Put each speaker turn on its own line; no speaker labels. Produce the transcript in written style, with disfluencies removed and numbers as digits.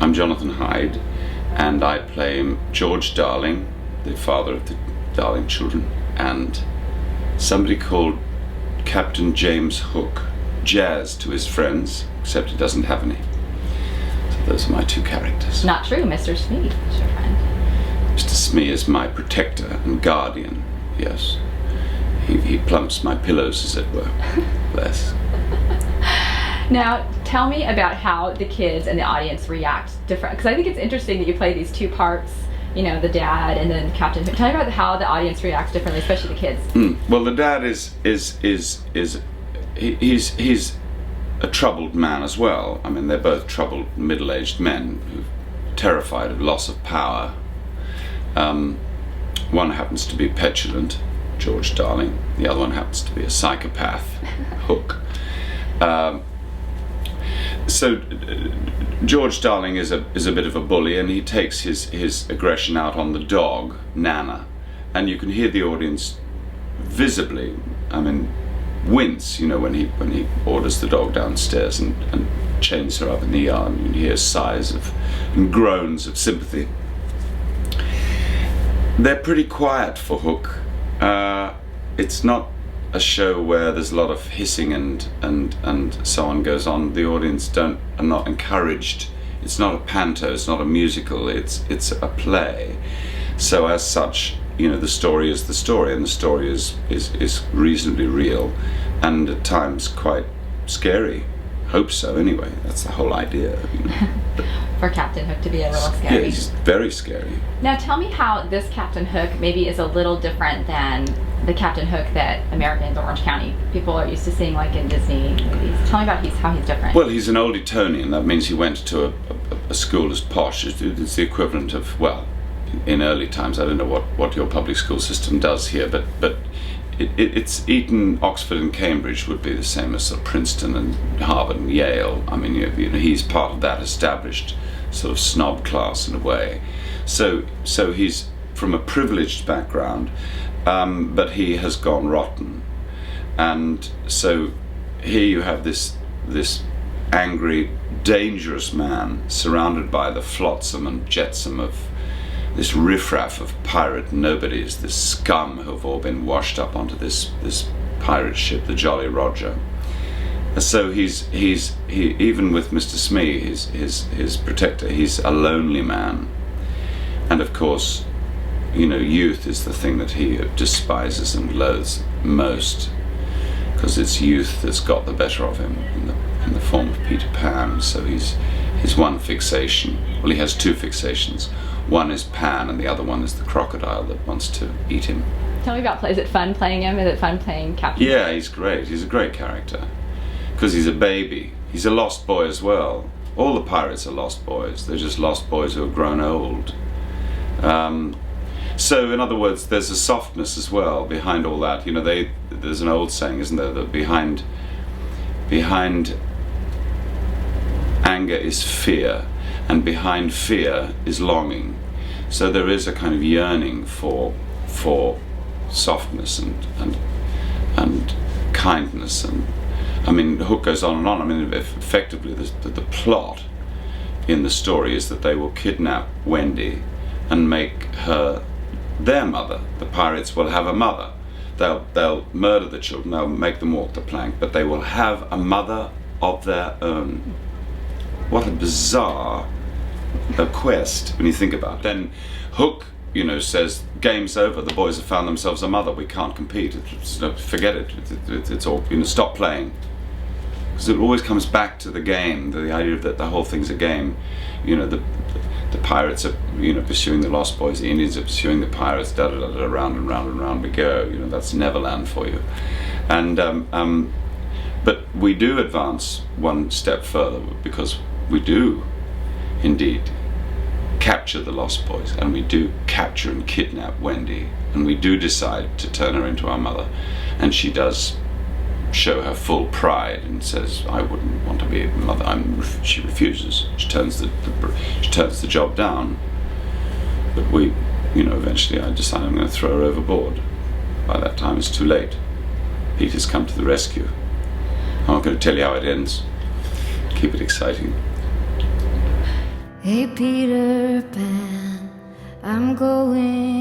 I'm Jonathan Hyde, and I play George Darling, the father of the Darling children, and somebody called Captain James Hook, Jazz to his friends, except he doesn't have any. So those are my two characters.
Not true, Mr. Smee is your friend.
Mr. Smee is my protector and guardian, yes. He plumps my pillows, as it were. Bless.
Now, tell me about how the kids and the audience react different, because I think it's interesting that you play these two parts, you know, the dad and then Captain Hook. Tell me about how the audience reacts differently, especially the kids.
Well, the dad he's a troubled man as well. I mean, they're both troubled middle-aged men who are terrified of loss of power. One happens to be petulant, George Darling. The other one happens to be a psychopath, Hook. So George Darling is a bit of a bully, and he takes his aggression out on the dog, Nana, and you can hear the audience visibly, I mean, wince, you know, when he orders the dog downstairs and chains her up in the yard, and you hear sighs and groans of sympathy. They're pretty quiet for Hook. It's not a show where there's a lot of hissing and so on goes on. The audience are not encouraged. It's not a panto, it's not a musical, it's a play. So as such, you know, the story is the story, and the story is reasonably real and at times quite scary. Hope so anyway. That's the whole idea, you know.
For Captain Hook to be a little scary.
Yeah, he's very scary.
Now tell me how this Captain Hook maybe is a little different than the Captain Hook that Americans, Orange County people are used to seeing, like in Disney movies. Tell me about how he's different.
Well, he's an old Etonian. That means he went to a school as posh. It's the equivalent of, well, in early times, I don't know what your public school system does here, but it's Eton, Oxford and Cambridge would be the same as sort of Princeton and Harvard and Yale. I mean, you know, he's part of that established sort of snob class in a way. So he's from a privileged background, but he has gone rotten. And so here you have this angry, dangerous man surrounded by the flotsam and jetsam of this riffraff of pirate nobodies, this scum who have all been washed up onto this pirate ship, the Jolly Roger. So he even with Mr. Smee, his protector, he's a lonely man. And of course, you know, youth is the thing that he despises and loathes most, because it's youth that's got the better of him in the form of Peter Pan. So his one fixation, well, he has two fixations. One is Pan, and the other one is the crocodile that wants to eat him.
Tell me about is it fun playing him? Is it fun playing Captain?
Yeah, he's great. He's a great character because he's a baby. He's a lost boy as well. All the pirates are lost boys. They're just lost boys who have grown old. So in other words, there's a softness as well behind all that. You know, there's an old saying, isn't there, that behind anger is fear, and behind fear is longing. So there is a kind of yearning for softness and kindness, and I mean, Hook goes on and on. I mean, effectively the plot in the story is that they will kidnap Wendy and make her their mother. The pirates will have a mother. They'll murder the children, they'll make them walk the plank, but they will have a mother of their own. What a bizarre quest when you think about it. Then Hook, you know, says, game's over, the boys have found themselves a mother, we can't compete, forget it, it's all, you know, stop playing. Because it always comes back to the game, the idea that the whole thing's a game. You know, the pirates are, you know, pursuing the lost boys, the Indians are pursuing the pirates, round and round and round we go. You know, that's Neverland for you. And but we do advance one step further, because we do indeed capture the lost boys, and we do capture and kidnap Wendy, and we do decide to turn her into our mother, and she does show her full pride and says, I wouldn't want to be a mother. She refuses. She turns the job down. But we, you know, eventually I decide I'm going to throw her overboard. By that time it's too late. Peter's come to the rescue. I'm not going to tell you how it ends. Keep it exciting.
Hey Peter Pan, I'm going